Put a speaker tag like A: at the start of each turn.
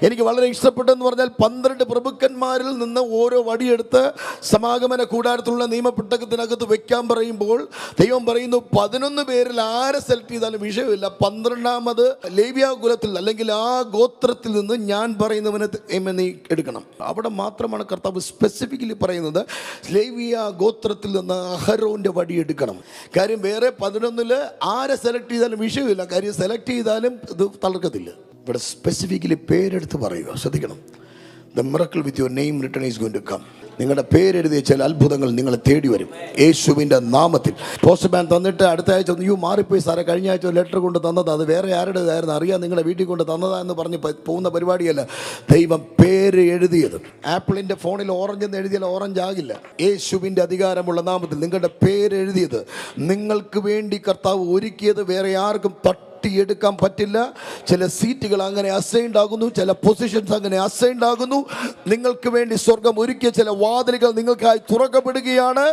A: എനിക്ക് വളരെ ഇഷ്ടപ്പെട്ടെന്ന് പറഞ്ഞാൽ 12 പ്രഭുക്കന്മാരിൽ നിന്ന് ഓരോ വടിയെടുത്ത് സമാഗമന കൂടാരത്തിലുള്ള നിയമപ്പെട്ടകത്തിനകത്ത് വെക്കാൻ പറയുമ്പോൾ ദൈവം പറയുന്നു 11 പേരിൽ ആരെ സെലക്ട് ചെയ്താലും വിഷയമില്ല, 12ാമത് ലേവ്യ കുലത്തിൽ അല്ലെങ്കിൽ ആ ഗോത്രത്തിൽ നിന്ന് ഞാൻ പറയുന്നവനെ നീ എടുക്കണം. അവിടെ മാത്രമാണ് കർത്താവ് സ്പെസിഫിക്കലി പറയുന്നത് ലേവ്യ ഗോത്രത്തിൽ നിന്ന് അഹരോന്റെ വടി എടുക്കണം. കാര്യം വേറെ 11 ആരെ സെലക്ട് ചെയ്താലും വിഷയമില്ല, കാര്യം സെലക്ട് ചെയ്താലും ഇത് തളർക്കത്തില്ല. ഇവിടെ സ്പെസിഫിക്കലി പേരെടുത്ത് പറയുക, ശ്രദ്ധിക്കണം. The miracle with your name written is going to come. നിങ്ങളുടെ പേരെഴുതിയ ചില അത്ഭുതങ്ങൾ നിങ്ങളെ തേടി വരും യേശുവിൻ്റെ നാമത്തിൽ. പോസ്റ്റ്മാൻ തന്നിട്ട് അടുത്ത ആഴ്ച ഒന്ന് മാറിപ്പോയി സാറേ, കഴിഞ്ഞ ആഴ്ച ലെറ്റർ കൊണ്ട് തന്നത് അത് വേറെ ആരുടേതായിരുന്നു, അറിയാം നിങ്ങളുടെ വീട്ടിൽ കൊണ്ട് തന്നതാ എന്ന് പറഞ്ഞ് പോകുന്ന പരിപാടിയല്ല. ദൈവം പേര് എഴുതിയത്. ആപ്പിളിൻ്റെ ഫോണിൽ ഓറഞ്ച് എന്ന് എഴുതിയാൽ ഓറഞ്ച് ആകില്ല. യേശുവിൻ്റെ അധികാരമുള്ള നാമത്തിൽ നിങ്ങളുടെ പേരെഴുതിയത് നിങ്ങൾക്ക് വേണ്ടി കർത്താവ് ഒരുക്കിയത് വേറെ ആർക്കും എടുക്കാൻ പറ്റില്ല. ചില സീറ്റുകൾ അങ്ങനെ അസൈൻഡ് ആകുന്നു, ചില പൊസിഷൻസ് അങ്ങനെ അസൈൻഡ് ആകുന്നു. നിങ്ങൾക്ക് വേണ്ടി സ്വർഗം ഒരുക്കിയ ചില വാതിലുകൾ നിങ്ങൾക്കായി തുറക്കപ്പെടുകയാണ്.